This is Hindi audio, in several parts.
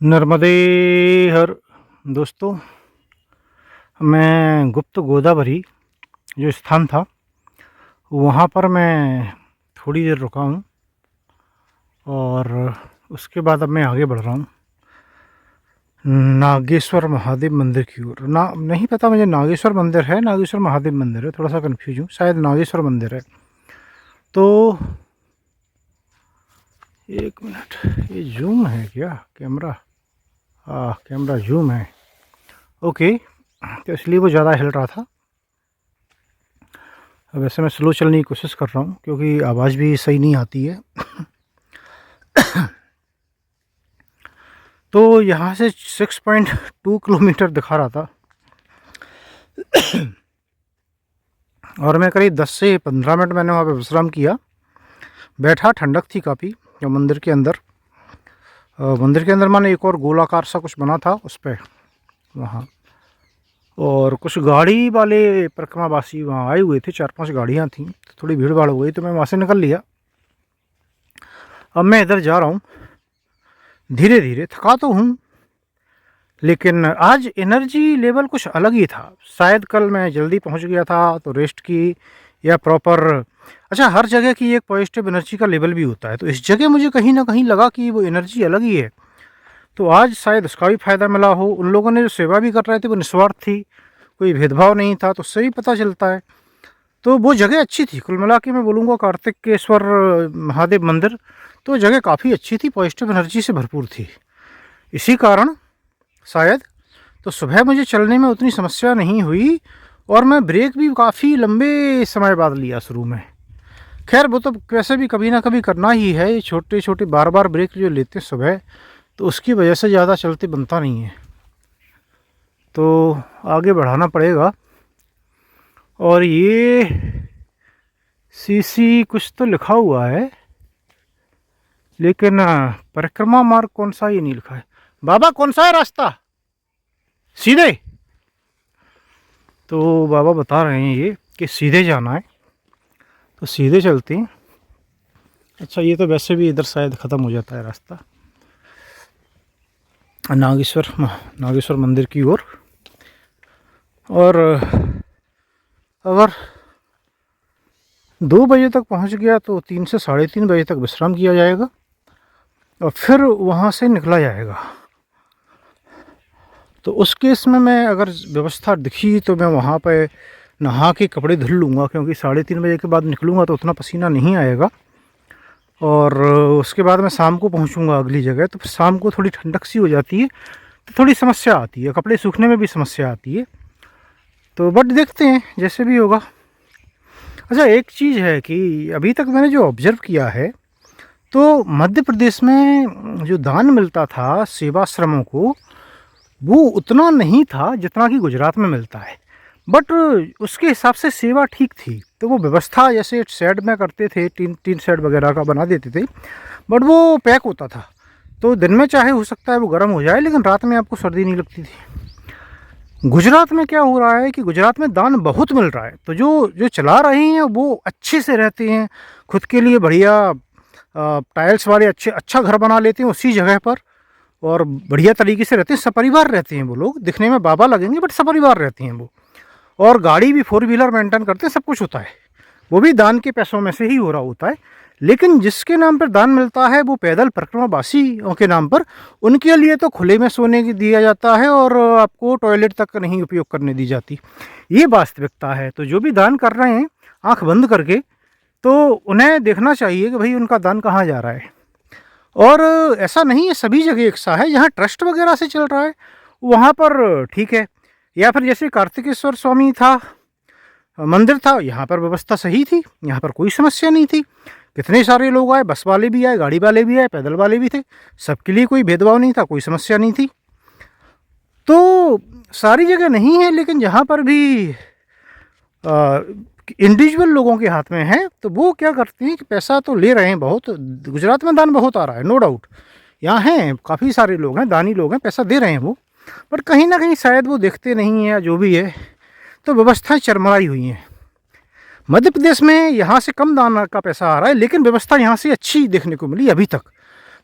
नर्मदे हर दोस्तों, मैं गुप्त गोदावरी जो स्थान था वहाँ पर मैं थोड़ी देर रुका हूँ और उसके बाद अब मैं आगे बढ़ रहा हूँ नागेश्वर महादेव मंदिर की ओर। ना नहीं पता मुझे, नागेश्वर मंदिर है, नागेश्वर महादेव मंदिर है, थोड़ा सा कन्फ्यूज हूँ, शायद नागेश्वर मंदिर है। तो एक मिनट, ये जूम है क्या कैमरा? कैमरा जूम है, ओके, तो इसलिए वो ज़्यादा हिल रहा था। वैसे मैं स्लो चलने की कोशिश कर रहा हूँ क्योंकि आवाज़ भी सही नहीं आती है। तो यहाँ से 6.2 किलोमीटर दिखा रहा था और मैं करीब 10 से 15 मिनट मैंने वहाँ पे विश्राम किया, बैठा, ठंडक थी काफ़ी। जो मंदिर के अंदर माने एक और गोलाकार सा कुछ बना था उस पर वहाँ, और कुछ गाड़ी वाले परिक्रमावासी वहाँ आए हुए थे, 4-5 गाड़ियाँ थीं, तो थोड़ी भीड़ भाड़ हो गई तो मैं वहाँ से निकल लिया। अब मैं इधर जा रहा हूँ धीरे धीरे, थका तो हूँ लेकिन आज एनर्जी लेवल कुछ अलग ही था। शायद कल मैं जल्दी पहुँच गया था तो रेस्ट की, या प्रॉपर, अच्छा, हर जगह की एक पॉजिटिव एनर्जी का लेवल भी होता है, तो इस जगह मुझे कहीं ना कहीं लगा कि वो एनर्जी अलग ही है। तो आज शायद उसका भी फ़ायदा मिला हो। उन लोगों ने जो सेवा भी कर रहे थे वो निस्वार्थ थी, कोई भेदभाव नहीं था, तो उससे भी पता चलता है। तो वो जगह अच्छी थी, कुल मिला के मैं बोलूँगा कार्तिकेश्वर महादेव मंदिर, तो जगह काफ़ी अच्छी थी, पॉजिटिव एनर्जी से भरपूर थी। इसी कारण शायद तो सुबह मुझे चलने में उतनी समस्या नहीं हुई, और मैं ब्रेक भी काफ़ी लंबे समय बाद लिया शुरू में। खैर वो तो वैसे भी कभी ना कभी करना ही है, ये छोटे छोटे बार बार ब्रेक जो लेते हैं सुबह, तो उसकी वजह से ज़्यादा चलते बनता नहीं है, तो आगे बढ़ाना पड़ेगा। और ये सीसी कुछ तो लिखा हुआ है, लेकिन परिक्रमा मार्ग कौन सा, ये नहीं लिखा है। बाबा कौन सा है रास्ता सीधे? तो बाबा बता रहे हैं ये कि सीधे जाना है, तो सीधे चलते हैं। अच्छा, ये तो वैसे भी इधर शायद ख़त्म हो जाता है रास्ता नागेश्वर मंदिर की ओर। और अगर 2 बजे तक पहुंच गया तो 3 से 3:30 बजे तक विश्राम किया जाएगा और फिर वहां से निकला जाएगा। तो उस केस में मैं, अगर व्यवस्था दिखी तो मैं वहाँ पे नहा के कपड़े धुल लूँगा, क्योंकि 3:30 बजे के बाद निकलूँगा तो उतना पसीना नहीं आएगा। और उसके बाद मैं शाम को पहुँचूँगा अगली जगह, तो फिर शाम को थोड़ी ठंडक सी हो जाती है, तो थोड़ी समस्या आती है, कपड़े सूखने में भी समस्या आती है। तो बट देखते हैं जैसे भी होगा। अच्छा, एक चीज़ है कि अभी तक मैंने जो ऑब्ज़र्व किया है, तो मध्य प्रदेश में जो दान मिलता था सेवाश्रमों को, वो उतना नहीं था जितना कि गुजरात में मिलता है। बट उसके हिसाब से सेवा ठीक थी, तो वो व्यवस्था जैसे शेड में करते थे, टीन शेड वगैरह का बना देते थे, बट वो पैक होता था, तो दिन में चाहे हो सकता है वो गर्म हो जाए, लेकिन रात में आपको सर्दी नहीं लगती थी। गुजरात में क्या हो रहा है कि गुजरात में दान बहुत मिल रहा है, तो जो जो चला रहे हैं वो अच्छे से रहते हैं, खुद के लिए बढ़िया टाइल्स वाले अच्छा घर बना लेते हैं उसी जगह पर, और बढ़िया तरीके से रहते हैं, सपरिवार रहते हैं वो लोग। दिखने में बाबा लगेंगे बट सपरिवार रहते हैं वो, और गाड़ी भी 4 व्हीलर मेंटेन करते हैं, सब कुछ होता है, वो भी दान के पैसों में से ही हो रहा होता है। लेकिन जिसके नाम पर दान मिलता है वो पैदल परिक्रमावासियों के नाम पर, उनके लिए तो खुले में सोने की दिया जाता है और आपको टॉयलेट तक नहीं उपयोग करने दी जाती, ये वास्तविकता है। तो जो भी दान कर रहे हैं आंख बंद करके, तो उन्हें देखना चाहिए कि भाई उनका दान कहाँ जा रहा है। और ऐसा नहीं है सभी जगह एक सा है, जहाँ ट्रस्ट वगैरह से चल रहा है वहाँ पर ठीक है, या फिर जैसे कार्तिकेश्वर स्वामी था मंदिर था, यहाँ पर व्यवस्था सही थी, यहाँ पर कोई समस्या नहीं थी। कितने सारे लोग आए, बस वाले भी आए, गाड़ी वाले भी आए, पैदल वाले भी थे, सबके लिए कोई भेदभाव नहीं था, कोई समस्या नहीं थी। तो सारी जगह नहीं है, लेकिन जहाँ पर भी इंडिविजुअल लोगों के हाथ में है, तो वो क्या करते हैं कि पैसा तो ले रहे हैं बहुत, गुजरात में दान बहुत आ रहा है, नो डाउट, यहाँ हैं काफ़ी सारे लोग हैं, दानी लोग हैं, पैसा दे रहे हैं वो, पर कहीं ना कहीं शायद वो देखते नहीं हैं या जो भी है, तो व्यवस्थाएं चरमराई हुई हैं। मध्य प्रदेश में यहाँ से कम दान का पैसा आ रहा है, लेकिन व्यवस्था यहाँ से अच्छी देखने को मिली अभी तक।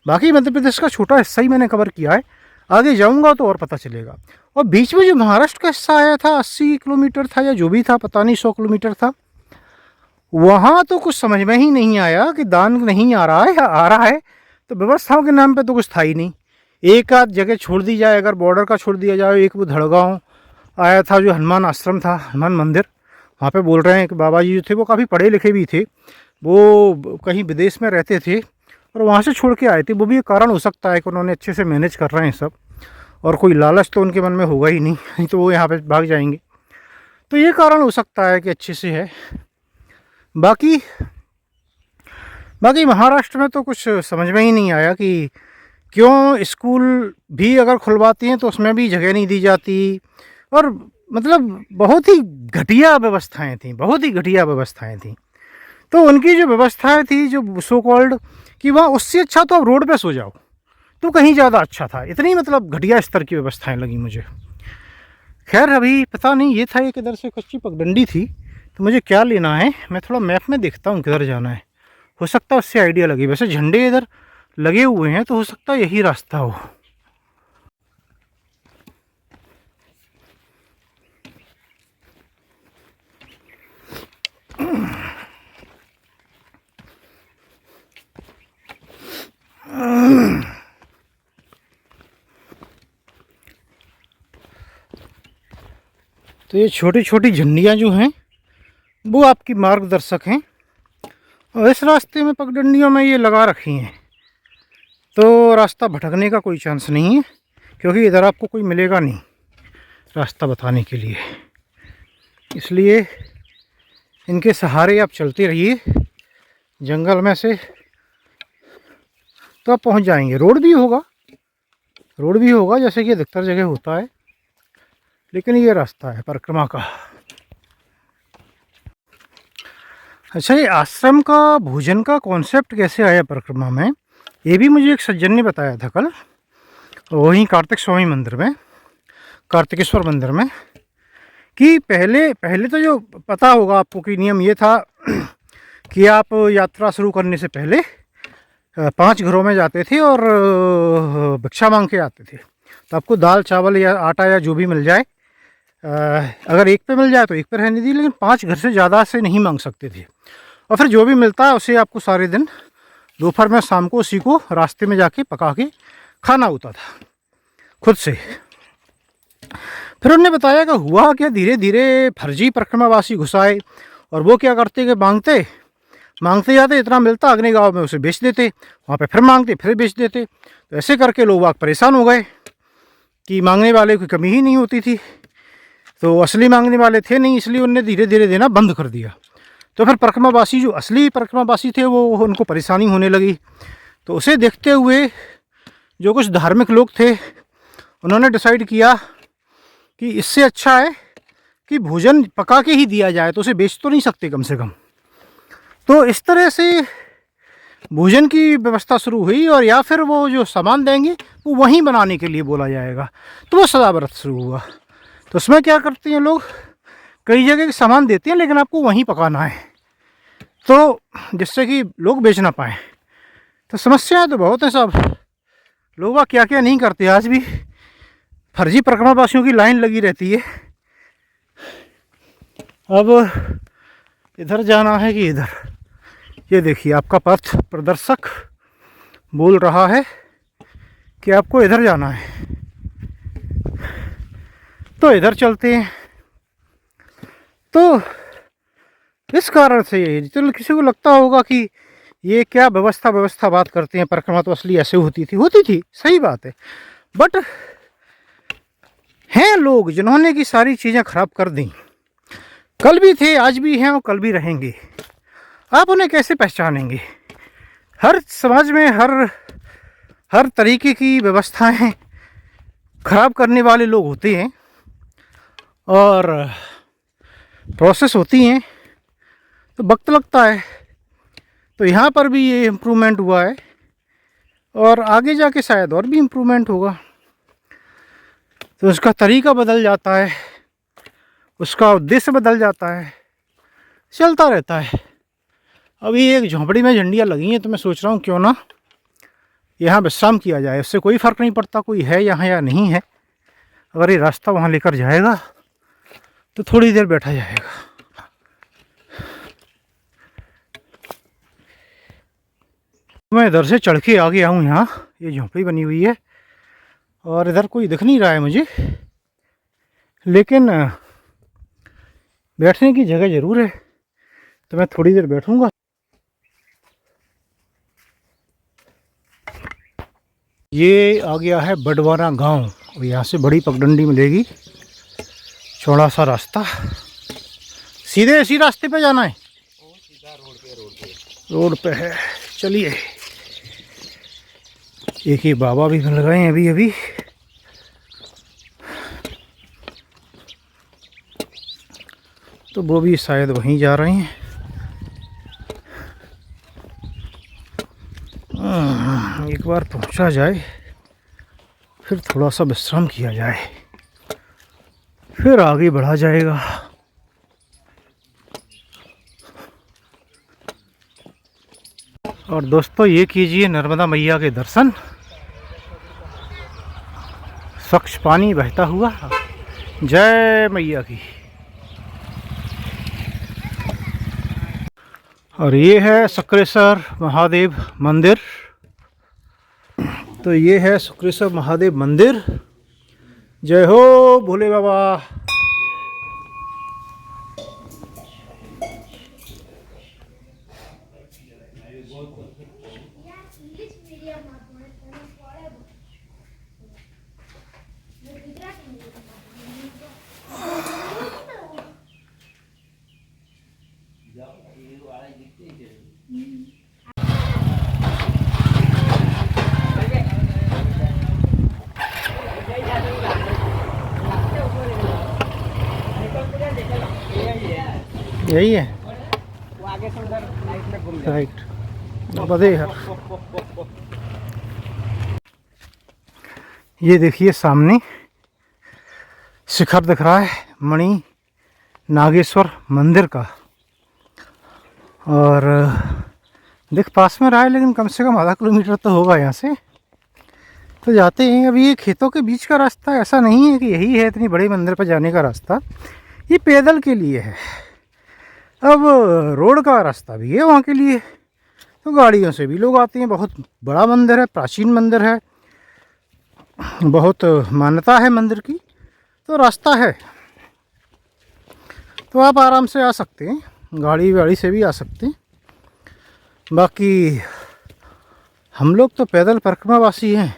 बाकी मध्य प्रदेश का छोटा हिस्सा ही मैंने कवर किया है, आगे जाऊंगा तो और पता चलेगा। और बीच में जो महाराष्ट्र का हिस्सा आया था 80 किलोमीटर था या जो भी था, पता नहीं 100 किलोमीटर था, वहाँ तो कुछ समझ में ही नहीं आया कि दान नहीं आ रहा है या आ रहा है, तो व्यवस्थाओं के नाम पे तो कुछ था ही नहीं। एक आध जगह छोड़ दी जाए, अगर बॉर्डर का छोड़ दिया जाए, एक वो धड़गांव आया था जो हनुमान आश्रम था, हनुमान मंदिर, वहाँ पे बोल रहे हैं कि बाबा जी जो थे वो काफ़ी पढ़े लिखे भी थे, वो कहीं विदेश में रहते थे और वहाँ से छोड़ के आए थे। वो भी एक कारण हो सकता है कि उन्होंने अच्छे से मैनेज कर रहे हैं सब, और कोई लालच तो उनके मन में होगा ही नहीं तो वो यहाँ पे भाग जाएंगे। तो ये कारण हो सकता है कि अच्छे से है। बाकी महाराष्ट्र में तो कुछ समझ में ही नहीं आया कि क्यों स्कूल भी अगर खुलवाती हैं तो उसमें भी जगह नहीं दी जाती, और मतलब बहुत ही घटिया व्यवस्थाएं थी, बहुत ही घटिया व्यवस्थाएं थी। तो उनकी जो व्यवस्थाएं थी जो सो कॉल्ड कि वहाँ, उससे अच्छा तो आप रोड पे सो जाओ तो कहीं ज़्यादा अच्छा था। इतनी मतलब घटिया स्तर की व्यवस्थाएं लगी मुझे। खैर अभी पता नहीं, ये था एक इधर से कच्ची पगडंडी थी, तो मुझे क्या लेना है मैं थोड़ा मैप में देखता हूँ किधर जाना है, हो सकता है उससे आइडिया लगे। वैसे झंडे इधर लगे हुए हैं तो हो सकता है यही रास्ता हो। तो ये छोटी छोटी झंडियाँ जो हैं वो आपकी मार्गदर्शक हैं, और इस रास्ते में पगडंडियों में ये लगा रखी हैं, तो रास्ता भटकने का कोई चांस नहीं है, क्योंकि इधर आपको कोई मिलेगा नहीं रास्ता बताने के लिए। इसलिए इनके सहारे आप चलते रहिए जंगल में से, तो आप पहुंच जाएंगे। रोड भी होगा जैसे कि अधिकतर जगह होता है, लेकिन ये रास्ता है परिक्रमा का। अच्छा, ये आश्रम का भोजन का कॉन्सेप्ट कैसे आया परिक्रमा में, ये भी मुझे एक सज्जन ने बताया था कल, वहीं कार्तिक स्वामी मंदिर में, कार्तिकेश्वर मंदिर में, कि पहले तो जो पता होगा आपको कि नियम ये था कि आप यात्रा शुरू करने से पहले 5 घरों में जाते थे और भिक्षा मांग के आते थे। तो आपको दाल चावल या आटा या जो भी मिल जाए, अगर एक पे मिल जाए तो एक पे रहने दी, लेकिन 5 घर से ज़्यादा से नहीं मांग सकते थे। और फिर जो भी मिलता है उसे आपको सारे दिन दोपहर में शाम को उसी को रास्ते में जाके पका के खाना होता था खुद से। फिर उन्होंने बताया कि हुआ क्या, धीरे धीरे फर्जी परिक्रमावासी घुस आए, और वो क्या करते कि मांगते जाते, इतना मिलता अगले गांव में उसे बेच देते, वहाँ पे फिर मांगते फिर बेच देते। तो ऐसे करके लोग बाग परेशान हो गए कि मांगने वाले की कमी ही नहीं होती थी, तो असली मांगने वाले थे नहीं, इसलिए उनने धीरे धीरे देना बंद कर दिया। तो फिर परिक्रमावासी जो असली परिक्रमावासी थे वो उनको परेशानी होने लगी। तो उसे देखते हुए जो कुछ धार्मिक लोग थे उन्होंने डिसाइड किया कि इससे अच्छा है कि भोजन पका के ही दिया जाए, तो उसे बेच तो नहीं सकते कम से कम। तो इस तरह से भोजन की व्यवस्था शुरू हुई, और या फिर वो जो सामान देंगे वो वहीं बनाने के लिए बोला जाएगा, तो वो सदाव्रत शुरू हुआ। तो उसमें क्या करते हैं लोग, कई जगह के सामान देते हैं लेकिन आपको वहीं पकाना है, तो जिससे कि लोग बेच ना पाएँ। तो समस्याएं तो बहुत हैं साहब, लोग क्या क्या नहीं करते, आज भी फर्जी परिक्रमावासियों की लाइन लगी रहती है। अब इधर जाना है कि इधर, ये देखिए आपका पथ प्रदर्शक बोल रहा है कि आपको इधर जाना है, तो इधर चलते हैं। तो इस कारण से चलो किसी को लगता होगा कि ये क्या व्यवस्था बात करते हैं, परिक्रमा तो असली ऐसे होती थी, सही बात है। बट हैं लोग जिन्होंने की सारी चीज़ें खराब कर दी, कल भी थे, आज भी हैं और कल भी रहेंगे। आप उन्हें कैसे पहचानेंगे? हर समाज में हर तरीके की व्यवस्थाएं खराब करने वाले लोग होते हैं और प्रोसेस होती हैं, तो वक्त लगता है। तो यहाँ पर भी ये इम्प्रूवमेंट हुआ है और आगे जाके शायद और भी इम्प्रूवमेंट होगा। तो उसका तरीका बदल जाता है, उसका उद्देश्य बदल जाता है, चलता रहता है। अभी एक झोंपड़ी में झंडियाँ लगी हैं, तो मैं सोच रहा हूँ क्यों ना यहाँ विश्राम किया जाए। उससे कोई फ़र्क नहीं पड़ता कोई है यहाँ या नहीं है। अगर ये रास्ता वहाँ लेकर जाएगा तो थोड़ी देर बैठा जाएगा। मैं इधर से चढ़ के आ गया हूँ यहाँ। ये झोंपड़ी बनी हुई है और इधर कोई दिख नहीं रहा है मुझे, लेकिन बैठने की जगह ज़रूर है, तो मैं थोड़ी देर बैठूँगा। ये आ गया है बडवाना गांव और यहाँ से बड़ी पगडंडी मिलेगी। चौड़ा सा रास्ता, सीधे इसी रास्ते पे जाना है। सीधा रोड पे है। चलिए, एक ही बाबा भी मिल गए हैं अभी अभी। तो वो भी शायद वहीं जा रहे हैं। एक बार पहुंचा जाए, फिर थोड़ा सा विश्राम किया जाए, फिर आगे बढ़ा जाएगा। और दोस्तों, ये कीजिए नर्मदा मैया के दर्शन। स्वच्छ पानी बहता हुआ। जय मैया की। और ये है शुक्रेश्वर महादेव मंदिर। तो ये है शुक्रेश्वर महादेव मंदिर। जय हो भोले बाबा। यही है राइट। बदे यार, ये देखिए सामने शिखर दिख रहा है मणि नागेश्वर मंदिर का। और देख पास में रहा है, लेकिन कम से कम आधा किलोमीटर तो होगा यहाँ से। तो जाते हैं। अभी ये खेतों के बीच का रास्ता, ऐसा नहीं है कि यही है इतनी बड़े मंदिर पर जाने का रास्ता। ये पैदल के लिए है। अब रोड का रास्ता भी है वहाँ के लिए, तो गाड़ियों से भी लोग आते हैं। बहुत बड़ा मंदिर है, प्राचीन मंदिर है, बहुत मान्यता है मंदिर की, तो रास्ता है। तो आप आराम से आ सकते हैं, गाड़ी से भी आ सकते हैं। बाकी हम लोग तो पैदल परिक्रमावासी हैं,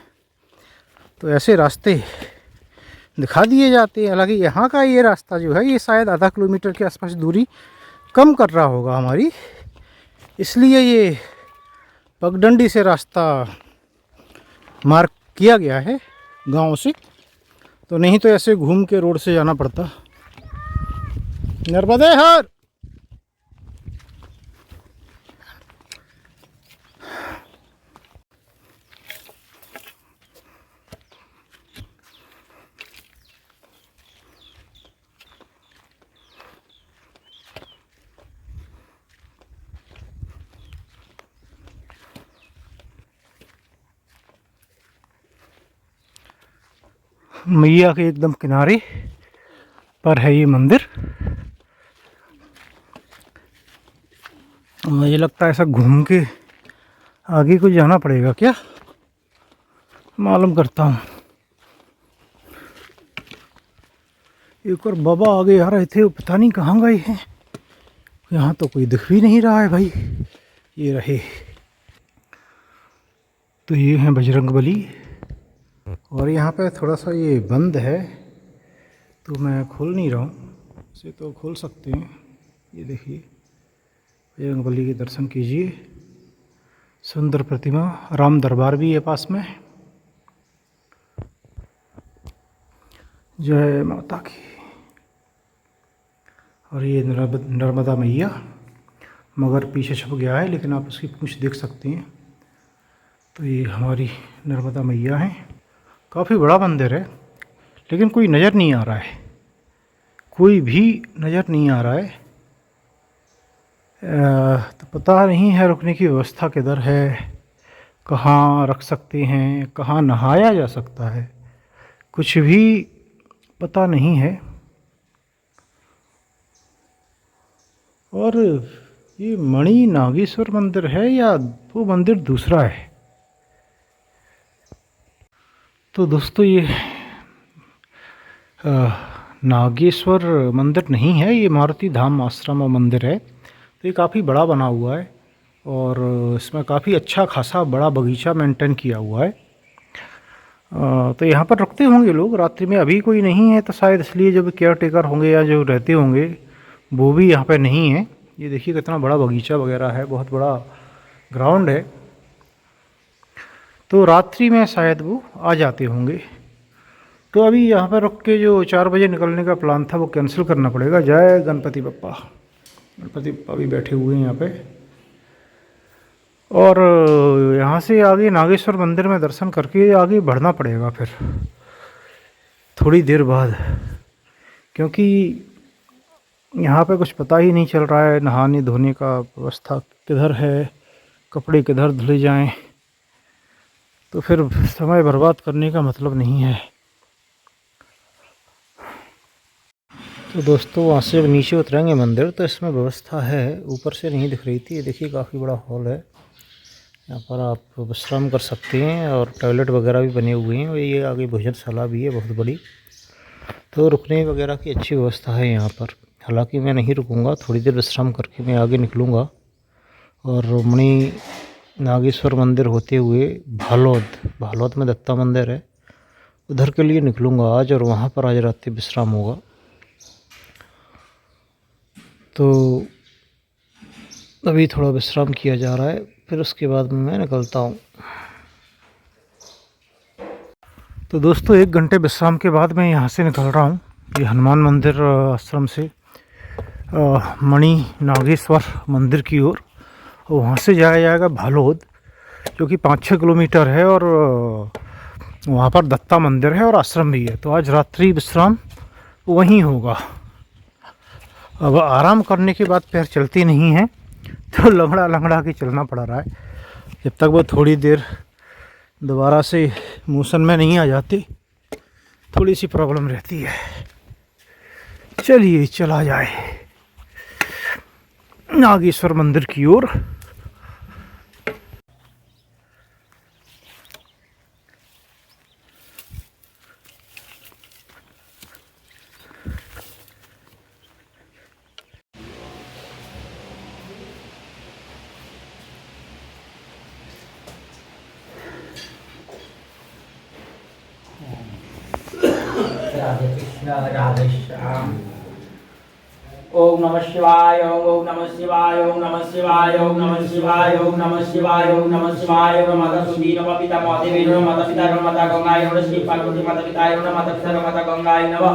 तो ऐसे रास्ते दिखा दिए जाते हैं। हालांकि यहाँ का ये रास्ता जो है, ये शायद आधा किलोमीटर के आसपास दूरी कम कर रहा होगा हमारी, इसलिए ये पगडंडी से रास्ता मार्क किया गया है गांव से। तो नहीं तो ऐसे घूम के रोड से जाना पड़ता। नर्मदे हर। मैया के एकदम किनारे पर है ये मंदिर। मुझे लगता है ऐसा घूम के आगे को जाना पड़ेगा क्या, मालूम करता हूँ। एक और बाबा आगे आ रहे थे, वो पता नहीं कहाँ गए हैं। यहाँ तो कोई दिख भी नहीं रहा है भाई। ये रहे। तो ये है बजरंगबली। और यहाँ पे थोड़ा सा ये बंद है, तो मैं खोल नहीं रहा हूँ। इसे तो खोल सकते हैं। ये देखिए, बजरंगबली के दर्शन कीजिए। सुंदर प्रतिमा। राम दरबार भी है पास में। जय माता की। और ये नर्मदा मैया, मगर पीछे छुप गया है, लेकिन आप उसकी पूंछ देख सकते हैं। तो ये हमारी नर्मदा मैया है। काफ़ी बड़ा मंदिर है, लेकिन कोई नज़र नहीं आ रहा है, कोई भी नज़र नहीं आ रहा है। तो पता नहीं है रुकने की व्यवस्था किधर है, कहाँ रख सकते हैं, कहाँ नहाया जा सकता है, कुछ भी पता नहीं है। और ये मणि नागेश्वर मंदिर है या वो मंदिर दूसरा है? तो दोस्तों ये नागेश्वर मंदिर नहीं है, ये मारुति धाम आश्रम मंदिर है। तो ये काफ़ी बड़ा बना हुआ है और इसमें काफ़ी अच्छा खासा बड़ा बगीचा मेंटेन किया हुआ है। तो यहाँ पर रुकते होंगे लोग रात्रि में। अभी कोई नहीं है तो शायद इसलिए जब केयर टेकर होंगे या जो रहते होंगे वो भी यहाँ पे नहीं है। ये देखिए कितना बड़ा बगीचा वगैरह है, बहुत बड़ा ग्राउंड है। तो रात्रि में शायद वो आ जाते होंगे। तो अभी यहाँ पर रुक के जो 4 बजे निकलने का प्लान था वो कैंसिल करना पड़ेगा। जय गणपति बप्पा। गणपति बप्पा भी बैठे हुए हैं यहाँ पे। और यहाँ से आगे नागेश्वर मंदिर में दर्शन करके आगे बढ़ना पड़ेगा फिर थोड़ी देर बाद, क्योंकि यहाँ पे कुछ पता ही नहीं चल रहा है नहाने धोने का व्यवस्था किधर है, कपड़े किधर धुले जाएं। तो फिर समय बर्बाद करने का मतलब नहीं है। तो दोस्तों वहाँ से नीचे उतरेंगे मंदिर तो इसमें व्यवस्था है, ऊपर से नहीं दिख रही थी। ये देखिए काफ़ी बड़ा हॉल है, यहाँ पर आप विश्राम कर सकते हैं और टॉयलेट वगैरह भी बने हुए हैं। और ये आगे भोजनशाला भी है बहुत बड़ी, तो रुकने वगैरह की अच्छी व्यवस्था है यहाँ पर। हालांकि मैं नहीं रुकूंगा, थोड़ी देर विश्राम करके मैं आगे निकलूँगा और मणि नागेश्वर मंदिर होते हुए भालौद में दत्ता मंदिर है, उधर के लिए निकलूँगा आज। और वहाँ पर आज रात्रि विश्राम होगा। तो अभी थोड़ा विश्राम किया जा रहा है, फिर उसके बाद मैं निकलता हूँ। तो दोस्तों 1 घंटे विश्राम के बाद मैं यहाँ से निकल रहा हूँ। ये हनुमान मंदिर आश्रम से मणि नागेश्वर मंदिर की ओर। और वहाँ से जाया जाएगा भालौद, जो कि 5-6 किलोमीटर है। और वहाँ पर दत्ता मंदिर है और आश्रम भी है। तो आज रात्रि विश्राम वहीं होगा। अब आराम करने के बाद पैर चलती नहीं है तो लंगड़ा के चलना पड़ रहा है, जब तक वो थोड़ी देर दोबारा से मोशन में नहीं आ जाती। थोड़ी सी प्रॉब्लम रहती है। चलिए चला जाए नागेश्वर मंदिर की ओर। राधे कृष्ण राधे श्याम। ओम नमः शिवाय ओम नमः शिवाय ओम नमः शिवाय ओम नमः शिवाय ओम नमः शिवाय ओम नमः शिवाय ओम माता सुधीर पिता महादेवी नमः माता पिता नमः माता गंगाय नमः श्री पार्वती माता पिताय नमः माता पिता नमः माता गंगाय नमः।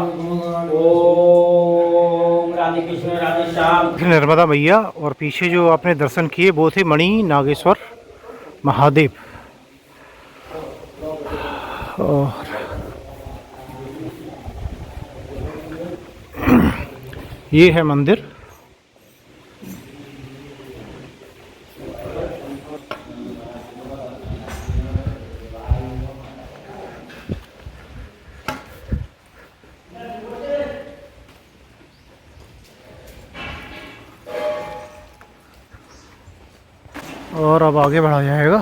ओम राधे कृष्ण राधे श्याम। नर्मदा मैया और पीछे जो आपने दर्शन किए वो थे मणि नागेश्वर महादेव। और ये है मंदिर। और अब आगे बढ़ा जाएगा।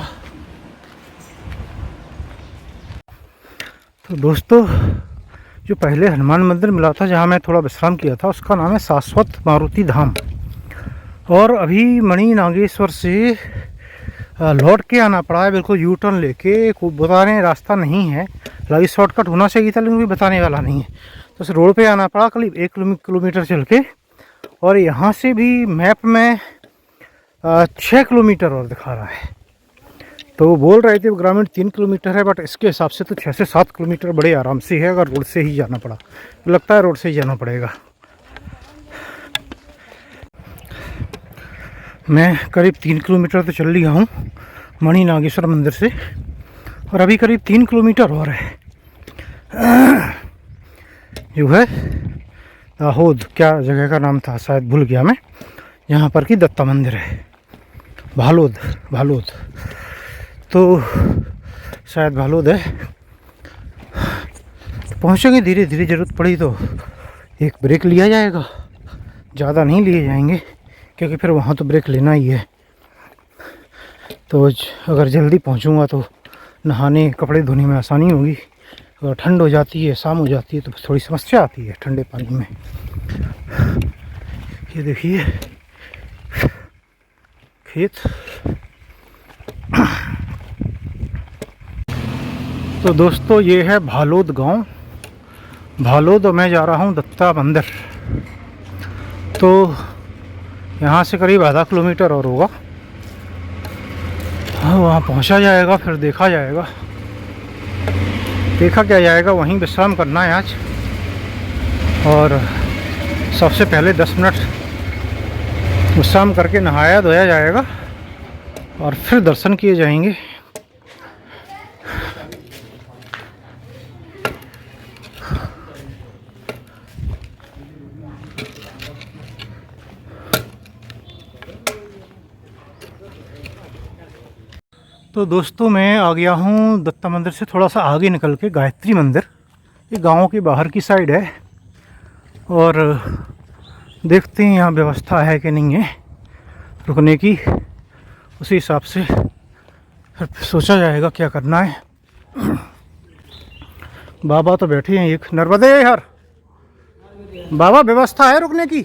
तो दोस्तों जो पहले हनुमान मंदिर मिला था जहाँ मैं थोड़ा विश्राम किया था, उसका नाम है शाश्वत मारुति धाम। और अभी मणि नागेश्वर से लौट के आना पड़ा है, बिल्कुल यू टर्न लेके। को बताने रास्ता नहीं है, हालांकि शॉर्टकट होना चाहिए था लेकिन भी बताने वाला नहीं है। तो उस रोड पे आना पड़ा करीब 1 किलोमीटर चल के। और यहाँ से भी मैप में 6 किलोमीटर और दिखा रहा है। तो वो बोल रहे थे वो ग्रामीण 3 किलोमीटर है, बट इसके हिसाब से तो 6 से 7 किलोमीटर बड़े आराम से है, अगर रोड से ही जाना पड़ा। लगता है रोड से ही जाना पड़ेगा। मैं करीब 3 किलोमीटर तो चल लिया हूँ मणि नागेश्वर मंदिर से, और अभी करीब 3 किलोमीटर और है जो है दाहोद, क्या जगह का नाम था शायद भूल गया मैं, यहाँ पर की दत्ता मंदिर है, भालौद। तो शायद भालूद है, पहुँचेंगे धीरे धीरे। ज़रूरत पड़ी तो एक ब्रेक लिया जाएगा, ज़्यादा नहीं लिए जाएंगे क्योंकि फिर वहाँ तो ब्रेक लेना ही है। तो अगर जल्दी पहुँचूँगा तो नहाने कपड़े धोने में आसानी होगी। अगर ठंड हो जाती है, शाम हो जाती है तो थोड़ी समस्या आती है ठंडे पानी में। ये देखिए खेत। तो दोस्तों ये है भालौद गांव। भालौद मैं जा रहा हूं दत्ता मंदिर। तो यहाँ से करीब आधा किलोमीटर और होगा। हाँ, वहाँ पहुँचा जाएगा, फिर देखा जाएगा। देखा क्या जाएगा, वहीं विश्राम करना है आज। और सबसे पहले 10 मिनट विश्राम करके नहाया धोया जाएगा और फिर दर्शन किए जाएंगे। तो दोस्तों मैं आ गया हूँ दत्ता मंदिर से थोड़ा सा आगे निकल के गायत्री मंदिर। ये गांव की बाहर की साइड है और देखते हैं यहाँ व्यवस्था है कि नहीं है रुकने की। उसी हिसाब से फिर सोचा जाएगा क्या करना है। बाबा तो बैठे हैं एक नर्मदे हर। बाबा व्यवस्था है रुकने की?